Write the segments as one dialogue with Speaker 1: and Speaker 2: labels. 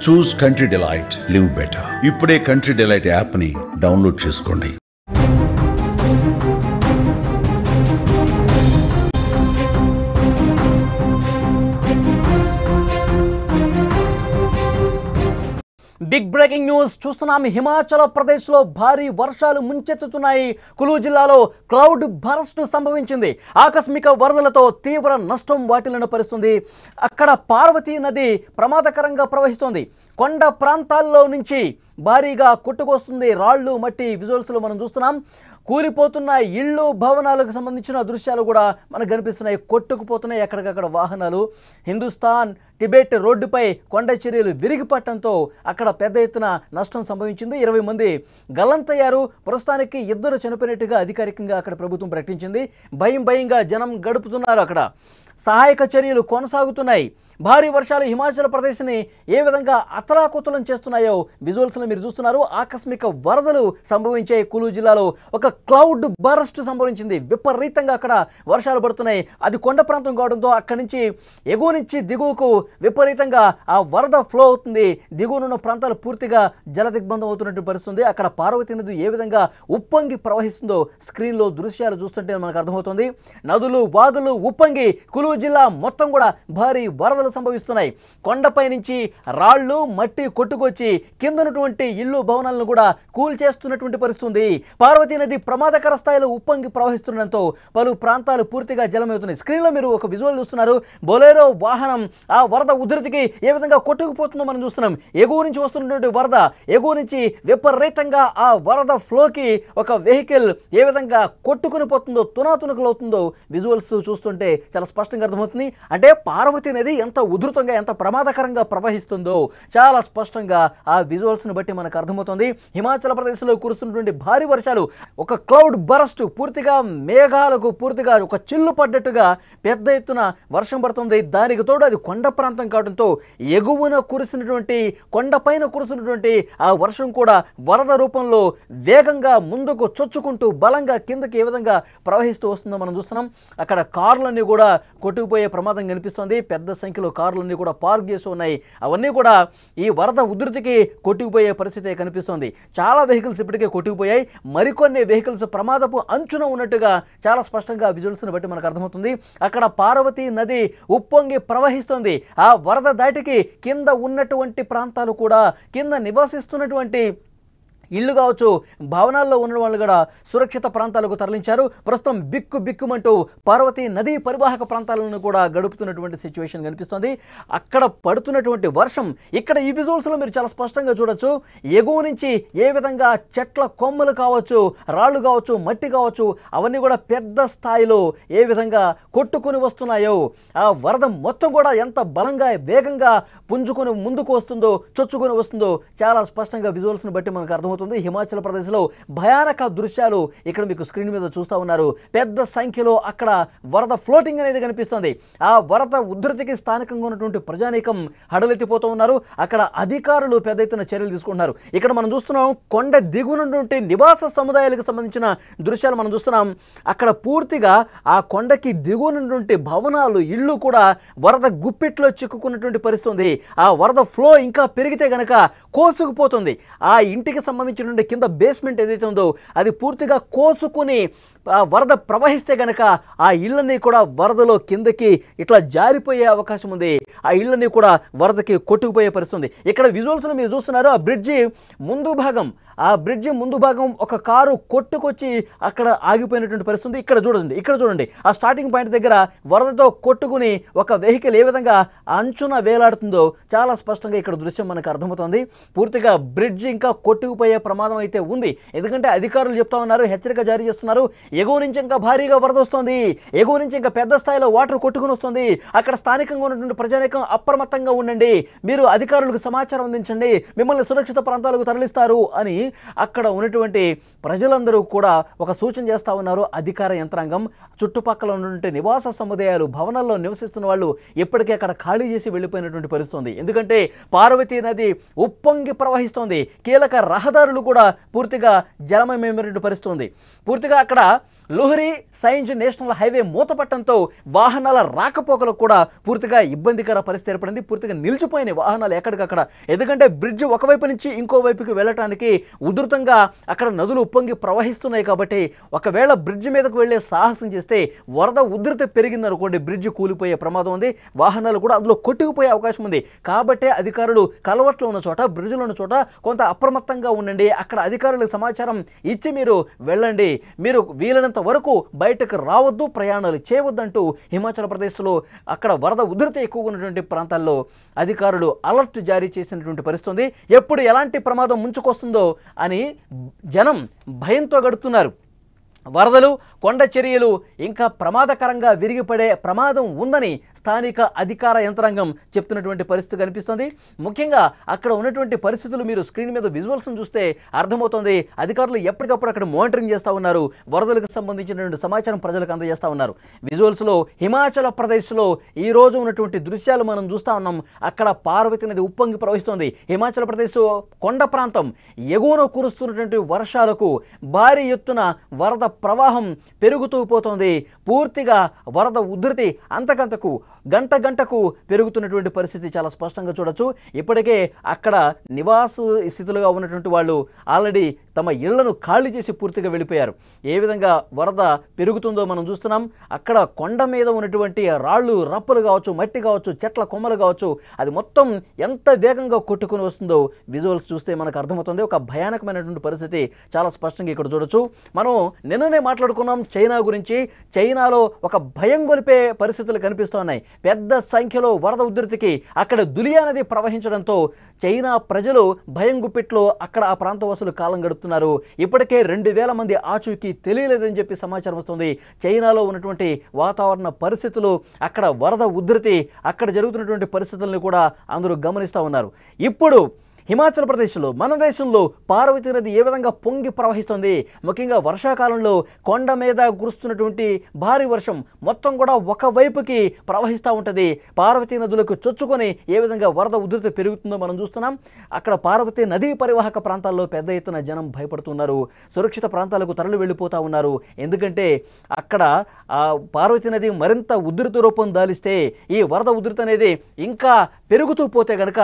Speaker 1: చూస్ country delight, live better. ఇప్పుడే country delight app ని download చేసుకోండి.
Speaker 2: బిగ్ బ్రేకింగ్ న్యూస్ చూస్తున్నాం. హిమాచల్ ప్రదేశ్లో భారీ వర్షాలు ముంచెత్తుతున్నాయి. కులు జిల్లాలో క్లౌడ్ బర్స్ట్ సంభవించింది. ఆకస్మిక వరదలతో తీవ్ర నష్టం వాటిల్లిన పరిస్థితుంది. అక్కడ పార్వతీ నది ప్రమాదకరంగా ప్రవహిస్తోంది. కొండ ప్రాంతాల్లో నుంచి భారీగా కొట్టుకొస్తుంది. రాళ్లు మట్టి విజువల్స్లో మనం చూస్తున్నాం. కూలిపోతున్న ఇళ్ళు భవనాలకు సంబంధించిన దృశ్యాలు కూడా మనకు కనిపిస్తున్నాయి. కొట్టుకుపోతున్నాయి ఎక్కడికక్కడ వాహనాలు. హిందుస్థాన్ టిబెట్ రోడ్డుపై కొండ చర్యలు విరిగిపట్టడంతో అక్కడ పెద్ద ఎత్తున నష్టం సంభవించింది. 20 మంది గల్లంతయ్యారు. ప్రస్తుతానికి 2 చనిపోయినట్టుగా అధికారికంగా అక్కడ ప్రభుత్వం ప్రకటించింది. భయంగా జనం గడుపుతున్నారు. అక్కడ సహాయక చర్యలు కొనసాగుతున్నాయి. భారీ వర్షాలు హిమాచల్ ప్రదేశ్ని ఏ విధంగా అతలాకుతలం చేస్తున్నాయో విజువల్స్లో మీరు చూస్తున్నారు. ఆకస్మిక వరదలు సంభవించే కులు జిల్లాలో ఒక క్లౌడ్ బర్స్ట్ సంభవించింది. విపరీతంగా అక్కడ వర్షాలు పడుతున్నాయి. అది కొండ ప్రాంతం కావడంతో అక్కడి నుంచి ఎగువ నుంచి దిగువకు విపరీతంగా ఆ వరద ఫ్లో అవుతుంది. దిగువనున్న ప్రాంతాలు పూర్తిగా జలదిగ్బంధం అవుతున్నట్టు పరిస్థితుంది. అక్కడ పార్వతీ నది ఏ విధంగా ఉప్పొంగి ప్రవహిస్తుందో స్క్రీన్లో దృశ్యాలు చూస్తుంటే మనకు అర్థమవుతుంది. నదులు వాగులు ఉప్పొంగి కులు జిల్లా మొత్తం కూడా భారీ వరదలు సంభవిస్తున్నాయి. కొండపై నుంచి రాళ్లు మట్టి కొట్టుకొచ్చి కిందనటువంటి ఇళ్ళు భవనాలను కూడా కూల్చేస్తున్నటువంటి పరిస్థితుంది. పార్వతీ నది ప్రమాదకర స్థాయిలో ఉప్పొంగి ప్రవహిస్తుండటంతో పలు ప్రాంతాలు పూర్తిగా జలమవుతున్నాయి. స్క్రీన్లో మీరు ఒక విజువల్ చూస్తున్నారు. బొలెరో వాహనం ఆ వరద ఉధృతికి ఏ విధంగా కొట్టుకుపోతుందో మనం చూస్తున్నాం. ఎగువ నుంచి వస్తున్నటువంటి వరద, ఎగువ నుంచి విపరీతంగా ఆ వరద ఫ్లోకి ఒక వెహికల్ ఏ విధంగా కొట్టుకుని పోతుందో, తునాతునకలు అవుతుందో విజువల్స్ చూస్తుంటే చాలా స్పష్టంగా అర్థమవుతుంది. అంటే పార్వతీ నది ఎంత ఉధృతంగా ఎంత ప్రమాదకరంగా ప్రవహిస్తుందో చాలా స్పష్టంగా ఆ విజువల్స్ని బట్టి మనకు అర్థమవుతుంది. హిమాచల్ ప్రదేశ్లో కురుస్తున్నటువంటి భారీ వర్షాలు ఒక క్లౌడ్ బరస్ట్, పూర్తిగా మేఘాలకు పూర్తిగా ఒక చిల్లు పడ్డట్టుగా పెద్ద ఎత్తున వర్షం పడుతుంది. దానికి తోడు అది కొండ ప్రాంతం కావడంతో ఎగువన కురుస్తున్నటువంటి కొండపైన కురుస్తున్నటువంటి ఆ వర్షం కూడా వరద రూపంలో వేగంగా ముందుకు చొచ్చుకుంటూ బలంగా కిందకి ఏ విధంగా ప్రవహిస్తూ వస్తుందో మనం చూస్తున్నాం. అక్కడ కార్లన్నీ కూడా కొట్టుకుపోయే ప్రమాదం కనిపిస్తుంది. పెద్ద సంఖ్యలో కార్లన్నీ కూడా పార్క్ చేసి ఉన్నాయి. అవన్నీ కూడా ఈ వరద ఉధృతికి కొట్టుకుపోయే పరిస్థితి కనిపిస్తుంది. చాలా వెహికల్స్ ఇప్పటికే కొట్టుకుపోయాయి. మరికొన్ని వెహికల్స్ ప్రమాదపు అంచున ఉన్నట్టుగా చాలా స్పష్టంగా విజువల్స్ని బట్టి మనకు అర్థమవుతుంది. అక్కడ పార్వతీ నది ఉప్పొంగి ప్రవహిస్తుంది. ఆ వరద దాటికి కింద ఉన్నటువంటి ప్రాంతాలు కూడా, కింద నివసిస్తున్నటువంటి ఇళ్ళు కావచ్చు, భవనాల్లో ఉన్న వాళ్ళు కూడా సురక్షిత ప్రాంతాలకు తరలించారు. ప్రస్తుతం బిక్కుమంటూ పార్వతీ నదీ పరివాహక ప్రాంతాలను కూడా గడుపుతున్నటువంటి సిచ్యువేషన్ కనిపిస్తుంది. అక్కడ పడుతున్నటువంటి వర్షం ఇక్కడ ఈ విజువల్స్లో మీరు చాలా స్పష్టంగా చూడొచ్చు. ఎగువ నుంచి ఏ విధంగా చెట్ల కొమ్మలు కావచ్చు, రాళ్ళు కావచ్చు, మట్టి కావచ్చు, అవన్నీ కూడా పెద్ద స్థాయిలో ఏ విధంగా కొట్టుకుని వస్తున్నాయో, ఆ వరద మొత్తం కూడా ఎంత బలంగా వేగంగా పుంజుకొని ముందుకు వస్తుందో, చొచ్చుకొని వస్తుందో చాలా స్పష్టంగా విజువల్స్ని బట్టి మనకు అర్థమవుతుంది. హిమాచల్ ప్రదేశ్లో భయానక దృశ్యాలు ఇక్కడ మీకు స్క్రీన్ మీద చూస్తూ ఉన్నారు. పెద్ద సంఖ్యలో అక్కడ వరద ఫ్లోటింగ్ అనేది కనిపిస్తుంది. ఆ వరద ఉధృతికి స్థానికంగా ఉన్నటువంటి ప్రజానీకం హడలెత్తిపోతూ ఉన్నారు. అక్కడ అధికారులు పెద్ద ఎత్తున చర్యలు తీసుకుంటున్నారు. ఇక్కడ మనం చూస్తున్నాం కొండ దిగునున్నటువంటి నివాస సముదాయాలకు సంబంధించిన దృశ్యాలు మనం చూస్తున్నాం. అక్కడ పూర్తిగా ఆ కొండకి దిగునున్నటువంటి భవనాలు, ఇళ్ళు కూడా వరద గుప్పిట్లో చిక్కుకున్నటువంటి పరిస్థితి. ఆ వరద ఫ్లో ఇంకా పెరిగితే గనక కోసుకుపోతుంది. ఆ ఇంటికి సంబంధించినటువంటి కింద బేస్మెంట్ ఏదైతే ఉందో అది పూర్తిగా కోసుకుని వరద ప్రవహిస్తే గనక ఆ ఇళ్ళని కూడా వరదలో కిందకి ఇట్లా జారిపోయే అవకాశం ఉంది. ఆ ఇళ్ళని కూడా వరదకి కొట్టుకుపోయే పరిస్థితి. ఇక్కడ విజువల్స్లో మీరు చూస్తున్నారు. ఆ బ్రిడ్జి ముందు భాగం ఒక కారు కొట్టుకొచ్చి అక్కడ ఆగిపోయినటువంటి పరిస్థితి. ఇక్కడ చూడండి ఆ స్టార్టింగ్ పాయింట్ దగ్గర వరదతో కొట్టుకుని ఒక వెహికల్ ఏ విధంగా అంచున వేలాడుతుందో చాలా స్పష్టంగా ఇక్కడ దృశ్యం మనకు అర్థమవుతుంది. పూర్తిగా బ్రిడ్జి ఇంకా కొట్టుకుపోయే ప్రమాదం అయితే ఉంది. ఎందుకంటే అధికారులు చెప్తా ఉన్నారు, హెచ్చరిక జారీ చేస్తున్నారు. ఎగువ నుంచి ఇంకా భారీగా వరద వస్తుంది, ఎగువ నుంచి ఇంకా పెద్ద స్థాయిలో వాటర్ కొట్టుకుని వస్తుంది. అక్కడ స్థానికంగా ఉన్నటువంటి ప్రజానీకం అప్రమత్తంగా ఉండండి, మీరు అధికారులకు సమాచారం అందించండి, మిమ్మల్ని సురక్షిత ప్రాంతాలకు తరలిస్తారు అని అక్కడ ఉన్నటువంటి ప్రజలందరూ కూడా ఒక సూచన చేస్తూ ఉన్నారు. అధికార యంత్రాంగం చుట్టుపక్కల ఉన్నటువంటి నివాస సముదాయాలు, భవనాల్లో నివసిస్తున్న వాళ్ళు ఇప్పటికే అక్కడ ఖాళీ చేసి వెళ్ళిపోయినటువంటి పరిస్థితి. ఎందుకంటే పార్వతీ నది ఉప్పొంగి ప్రవహిస్తోంది. కీలక రహదారులు కూడా పూర్తిగా జలమయమైనటువంటి పరిస్థితి. పూర్తిగా అక్కడ లుహ్రీ సైంజ్ నేషనల్ హైవే మూతపట్టడంతో వాహనాల రాకపోకలకు కూడా పూర్తిగా ఇబ్బందికర పరిస్థితి ఏర్పడింది. పూర్తిగా నిలిచిపోయిన వాహనాలు ఎక్కడికక్కడ. ఎందుకంటే బ్రిడ్జ్ ఒకవైపు నుంచి ఇంకో వైపుకి వెళ్ళటానికి ఉధృతంగా అక్కడ నదులు ఉప్పొంగి ప్రవహిస్తున్నాయి. కాబట్టి ఒకవేళ బ్రిడ్జ్ మీదకు వెళ్ళే సాహసం చేస్తే వరద ఉధృతి పెరిగిందనుకోండి, బ్రిడ్జ్ కూలిపోయే ప్రమాదం ఉంది. వాహనాలు కూడా అందులో కొట్టుకుపోయే అవకాశం ఉంది. కాబట్టే అధికారులు కలవట్లో ఉన్న చోట, బ్రిడ్జ్లో ఉన్న చోట కొంత అప్రమత్తంగా ఉండండి. అక్కడ అధికారులకు సమాచారం ఇచ్చి మీరు వెళ్ళండి. మీరు వీలైనంత వరకు బయటకు రావద్దు, ప్రయాణాలు చేయవద్దంటూ హిమాచల్ ప్రదేశ్లో అక్కడ వరద ఉధృతి ఎక్కువగా ఉన్నటువంటి ప్రాంతాల్లో అధికారులు అలర్ట్ జారీ చేసినటువంటి పరిస్థితి. ఎప్పుడు ఎలాంటి ప్రమాదం ముంచుకొస్తుందో అని జనం భయంతో గడుపుతున్నారు. వరదలు, కొండ చర్యలు ఇంకా ప్రమాదకరంగా విరిగిపడే ప్రమాదం ఉందని స్థానిక అధికార యంత్రాంగం చెప్తున్నటువంటి పరిస్థితి కనిపిస్తుంది. ముఖ్యంగా అక్కడ ఉన్నటువంటి పరిస్థితులు మీరు స్క్రీన్ మీద విజువల్స్ను చూస్తే అర్థమవుతుంది. అధికారులు ఎప్పటికప్పుడు అక్కడ మానిటరింగ్ చేస్తూ ఉన్నారు. వరదలకు సంబంధించినటువంటి సమాచారం ప్రజలకు అందజేస్తూ ఉన్నారు. విజువల్స్లో హిమాచల్ ప్రదేశ్లో ఈ రోజు ఉన్నటువంటి దృశ్యాలు మనం చూస్తూ ఉన్నాం. అక్కడ పార్వతి నది ఉప్పొంగి ప్రవహిస్తోంది. హిమాచల్ ప్రదేశ్ కొండ ప్రాంతం ఎగువన కురుస్తున్నటువంటి వర్షాలకు భారీ ఎత్తున వరద ప్రవాహం పెరుగుతూ పోతోంది. పూర్తిగా వరద ఉధృతి అంతకంతకు గంట గంటకు పెరుగుతున్నటువంటి పరిస్థితి చాలా స్పష్టంగా చూడొచ్చు. ఇప్పటికే అక్కడ నివాస స్థితులుగా ఉన్నటువంటి వాళ్ళు ఆల్రెడీ తమ ఇళ్లను ఖాళీ చేసి పూర్తిగా వెళ్ళిపోయారు. ఏ విధంగా వరద పెరుగుతుందో మనం చూస్తున్నాం. అక్కడ కొండ మీద ఉన్నటువంటి రాళ్ళు, రప్పలు కావచ్చు, మట్టి కావచ్చు, చెట్ల కొమ్మలు కావచ్చు, అది మొత్తం ఎంత వేగంగా కొట్టుకుని వస్తుందో విజువల్స్ చూస్తే మనకు అర్థమవుతుంది. ఒక భయానకమైనటువంటి పరిస్థితి చాలా స్పష్టంగా ఇక్కడ చూడొచ్చు. మనం నిన్ననే మాట్లాడుకున్నాం చైనా గురించి. చైనాలో ఒక భయం గొలిపే పరిస్థితులు కనిపిస్తున్నాయి. పెద్ద సంఖ్యలో వరద ఉధృతికి అక్కడ దులియా నది ప్రవహించడంతో చైనా ప్రజలు భయం గుప్పిట్లో అక్కడ ఆ ప్రాంతవాసులు కాలం గడుపుతున్నారు. ఇప్పటికే 2000 మంది ఆచూకీ తెలియలేదని చెప్పి సమాచారం వస్తుంది. చైనాలో ఉన్నటువంటి వాతావరణ పరిస్థితులు, అక్కడ వరద ఉధృతి, అక్కడ జరుగుతున్నటువంటి పరిస్థితులను కూడా అందరూ గమనిస్తూ ఉన్నారు. ఇప్పుడు హిమాచల్ ప్రదేశ్లో, మన దేశంలో పార్వతి నది ఏ విధంగా పొంగి ప్రవహిస్తుంది. ముఖ్యంగా వర్షాకాలంలో కొండ మీద కురుస్తున్నటువంటి భారీ వర్షం మొత్తం కూడా ఒకవైపుకి ప్రవహిస్తూ ఉంటుంది. పార్వతీ నదులకు చొచ్చుకొని ఏ విధంగా వరద ఉధృతి పెరుగుతుందో మనం చూస్తున్నాం. అక్కడ పార్వతీ నదీ పరివాహక ప్రాంతాల్లో పెద్ద ఎత్తున జనం భయపడుతున్నారు. సురక్షిత ప్రాంతాలకు తరలి వెళ్ళిపోతూ ఉన్నారు. ఎందుకంటే అక్కడ పార్వతీ నది మరింత ఉధృతి రూపం దాలిస్తే, ఈ వరద ఉధృతి అనేది ఇంకా పెరుగుతూ పోతే కనుక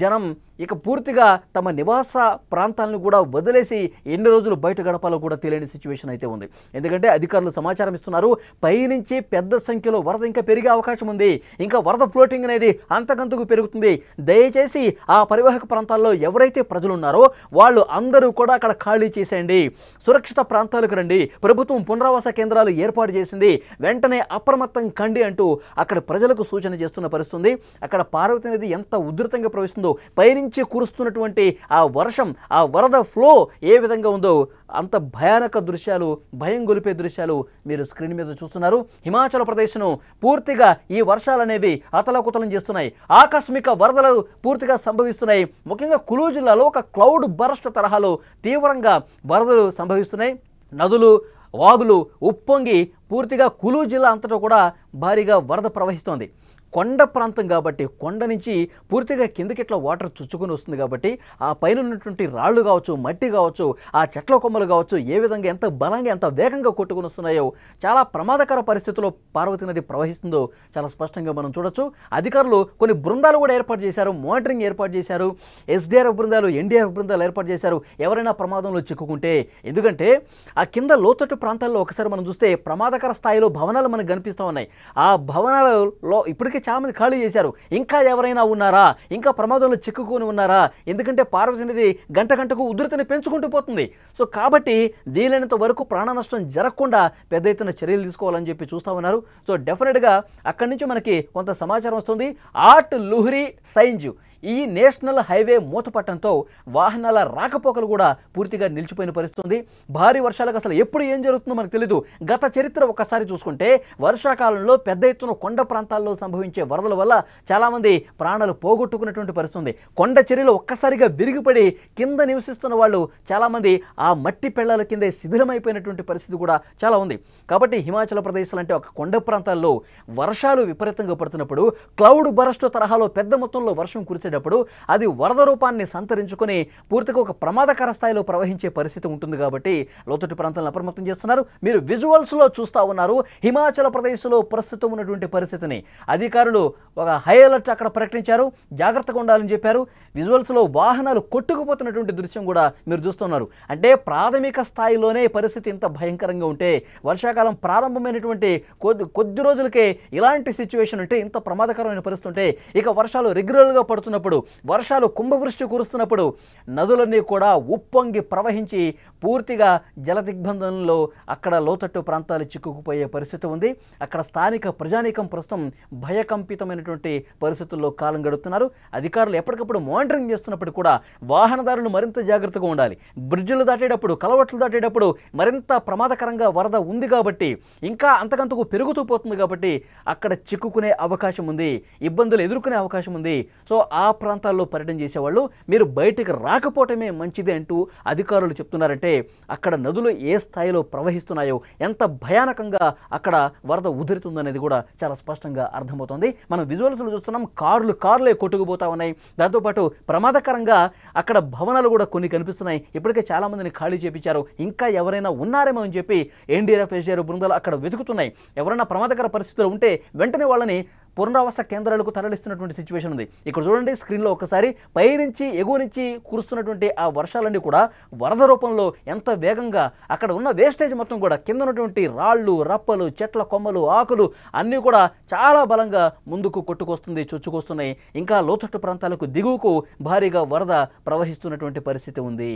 Speaker 2: జనం ఇక పూర్తిగా తమ నివాస ప్రాంతాలను కూడా వదిలేసి ఎన్ని రోజులు బయట గడపాలో కూడా తెలియని సిచ్యువేషన్ అయితే ఉంది. ఎందుకంటే అధికారులు సమాచారం ఇస్తున్నారు, పైనుంచి పెద్ద సంఖ్యలో వరద ఇంకా పెరిగే అవకాశం ఉంది. ఇంకా వరద ఫ్లోటింగ్ అనేది అంతకంతకు పెరుగుతుంది. దయచేసి ఆ పరివాహక ప్రాంతాల్లో ఎవరైతే ప్రజలు ఉన్నారో వాళ్ళు అందరూ కూడా అక్కడ ఖాళీ చేసేయండి, సురక్షిత ప్రాంతాలకు రండి, ప్రభుత్వం పునరావాస కేంద్రాలు ఏర్పాటు చేసింది, వెంటనే అప్రమత్తం కండి అంటూ అక్కడ ప్రజలకు సూచన చేస్తున్న పరిస్థితి. అక్కడ పార్వతి నది ఎంత ఉధృతంగా ప్రవహిస్తుందో, పైనుంచి కురుస్తున్నటువంటి ఆ వర్షం, ఆ వరద ఫ్లో ఏ విధంగా ఉందో అంత భయానక దృశ్యాలు, భయం గొలిపే దృశ్యాలు మీరు స్క్రీన్ మీద చూస్తున్నారు. హిమాచల్ ప్రదేశ్ను పూర్తిగా ఈ వర్షాలు అనేవి అతలకుతలం చేస్తున్నాయి. ఆకస్మిక వరదలు పూర్తిగా సంభవిస్తున్నాయి. ముఖ్యంగా కులు జిల్లాలో ఒక క్లౌడ్ బర్స్ట్ తరహాలో తీవ్రంగా వరదలు సంభవిస్తున్నాయి. నదులు, వాగులు ఉప్పొంగి పూర్తిగా కులు జిల్లా అంతటా కూడా భారీగా వరద ప్రవహిస్తోంది. కొండ ప్రాంతం కాబట్టి కొండ నుంచి పూర్తిగా కిందకి ఇట్లా వాటర్ చుచ్చుకొని వస్తుంది కాబట్టి ఆ పైన ఉన్నటువంటి రాళ్ళు కావచ్చు, మట్టి కావచ్చు, ఆ చెట్ల కొమ్మలు కావచ్చు, ఏ విధంగా ఎంత బలంగా ఎంత వేగంగా కొట్టుకొని వస్తున్నాయో, చాలా ప్రమాదకర పరిస్థితుల్లో పార్వతి నది ప్రవహిస్తుందో చాలా స్పష్టంగా మనం చూడొచ్చు. అధికారులు కొన్ని బృందాలు కూడా ఏర్పాటు చేశారు, మానిటరింగ్ ఏర్పాటు చేశారు, ఎస్డిఆర్ఎఫ్ బృందాలు, ఎన్డీఆర్ఎఫ్ బృందాలు ఏర్పాటు చేశారు ఎవరైనా ప్రమాదంలో చిక్కుకుంటే. ఎందుకంటే ఆ కింద లోతట్టు ప్రాంతాల్లో ఒకసారి మనం చూస్తే ప్రమాదకర స్థాయిలో భవనాలు మనకు కనిపిస్తూ ఉన్నాయి. ఆ భవనాలలో ఇప్పటికే చాలా మంది ఖాళీ చేశారు. ఇంకా ఎవరైనా ఉన్నారా, ఇంకా ప్రమాదంలో చిక్కుకొని ఉన్నారా? ఎందుకంటే పార్వతి నది గంట గంటకు ఉధృతిని పెంచుకుంటూ పోతుంది. సో కాబట్టి వీలైనంత వరకు ప్రాణ నష్టం జరగకుండా పెద్ద ఎత్తున చర్యలు తీసుకోవాలని చెప్పి చూస్తూ ఉన్నారు. సో డెఫినెట్గా అక్కడి నుంచి మనకి కొంత సమాచారం వస్తుంది. ఆట్ లుహ్రీ సైంజ్ ఈ నేషనల్ హైవే మూతపట్టడంతో వాహనాల రాకపోకలు కూడా పూర్తిగా నిలిచిపోయిన పరిస్థితుంది. భారీ వర్షాలకు అసలు ఎప్పుడు ఏం జరుగుతుందో మనకు తెలియదు. గత చరిత్ర ఒక్కసారి చూసుకుంటే వర్షాకాలంలో పెద్ద ఎత్తున కొండ ప్రాంతాల్లో సంభవించే వరదల వల్ల చాలామంది ప్రాణాలు పోగొట్టుకున్నటువంటి పరిస్థితుంది. కొండ చర్యలు ఒక్కసారిగా విరిగిపడి కింద నివసిస్తున్న వాళ్ళు చాలామంది ఆ మట్టి పెళ్లాల కిందే శిథిలమైపోయినటువంటి పరిస్థితి కూడా చాలా ఉంది. కాబట్టి హిమాచల్ ప్రదేశ్ లాంటి ఒక కొండ ప్రాంతాల్లో వర్షాలు విపరీతంగా పడుతున్నప్పుడు క్లౌడ్ బరస్ట్ తరహాలో పెద్ద మొత్తంలో వర్షం కురిసే వచ్చేటప్పుడు అది వరద రూపాన్ని సంతరించుకొని పూర్తిగా ఒక ప్రమాదకర స్థాయిలో ప్రవహించే పరిస్థితి ఉంటుంది కాబట్టి లోతట్టు ప్రాంతాలను అప్రమత్తం చేస్తున్నారు. మీరు విజువల్స్లో చూస్తూ ఉన్నారు హిమాచల్ ప్రదేశ్లో ప్రస్తుతం ఉన్నటువంటి పరిస్థితిని. అధికారులు ఒక హై అలర్ట్ అక్కడ ప్రకటించారు, జాగ్రత్తగా ఉండాలని చెప్పారు. విజువల్స్లో వాహనాలు కొట్టుకుపోతున్నటువంటి దృశ్యం కూడా మీరు చూస్తున్నారు. అంటే ప్రాథమిక స్థాయిలోనే పరిస్థితి ఇంత భయంకరంగా ఉంటే వర్షాకాలం ప్రారంభమైనటువంటి కొద్ది రోజులకే ఇలాంటి సిచ్యువేషన్ ఉంటే, ఇంత ప్రమాదకరమైన పరిస్థితి ఉంటే, ఇక వర్షాలు రెగ్యులర్గా పడుతున్నప్పుడు, వర్షాలు కుంభవృష్టి కురుస్తున్నప్పుడు నదులన్నీ కూడా ఉప్పొంగి ప్రవహించి పూర్తిగా జల దిగ్బంధంలో అక్కడ లోతట్టు ప్రాంతాలు చిక్కుకుపోయే పరిస్థితి ఉంది. అక్కడ స్థానిక ప్రజానీకం ప్రస్తుతం భయకంపితమైనటువంటి పరిస్థితుల్లో కాలం గడుపుతున్నారు. అధికారులు ఎప్పటికప్పుడు మానిటరింగ్ చేస్తున్నప్పుడు కూడా వాహనదారులు మరింత జాగ్రత్తగా ఉండాలి. బ్రిడ్జిలు దాటేటప్పుడు, కలవట్లు దాటేటప్పుడు మరింత ప్రమాదకరంగా వరద ఉంది కాబట్టి, ఇంకా అంతకంతకు పెరుగుతూ పోతుంది కాబట్టి అక్కడ చిక్కుకునే అవకాశం ఉంది, ఇబ్బందులు ఎదుర్కొనే అవకాశం ఉంది. సో ఆ ప్రాంతాల్లో పర్యటన చేసేవాళ్ళు మీరు బయటికి రాకపోవటమే మంచిది అంటూ అధికారులు చెప్తున్నారంటే అక్కడ నదులు ఏ స్థాయిలో ప్రవహిస్తున్నాయో, ఎంత భయానకంగా అక్కడ వరద ఉధృతుందనేది కూడా చాలా స్పష్టంగా అర్థమవుతుంది. మనం విజువల్స్లో చూస్తున్నాం, కార్లే కొట్టుకుపోతా ఉన్నాయి. దాంతోపాటు ప్రమాదకరంగా అక్కడ భవనాలు కూడా కొన్ని కనిపిస్తున్నాయి. ఇప్పటికే చాలా మందిని ఖాళీ చేపించారు. ఇంకా ఎవరైనా ఉన్నారేమో అని చెప్పి ఎన్డీఆర్ఎఫ్, ఎస్డీఆర్ఎఫ్ బృందాలు అక్కడ వెతుకుతున్నాయి. ఎవరైనా ప్రమాదకర పరిస్థితులు ఉంటే వెంటనే వాళ్ళని పునరావాస కేంద్రాలకు తరలిస్తున్నటువంటి సిచ్యువేషన్ ఉంది. ఇక్కడ చూడండి స్క్రీన్లో ఒకసారి, పైనుంచి ఎగువ నుంచి కురుస్తున్నటువంటి ఆ వర్షాలన్నీ కూడా వరద రూపంలో ఎంత వేగంగా అక్కడ ఉన్న వేస్టేజ్ మొత్తం కూడా కింద ఉన్నటువంటి రాళ్ళు, రప్పలు, చెట్ల కొమ్మలు, ఆకులు అన్నీ కూడా చాలా బలంగా ముందుకు కొట్టుకొస్తుంది, చొచ్చుకొస్తున్నాయి. ఇంకా లోతట్టు ప్రాంతాలకు దిగువకు భారీగా వరద ప్రవహిస్తున్నటువంటి పరిస్థితి ఉంది.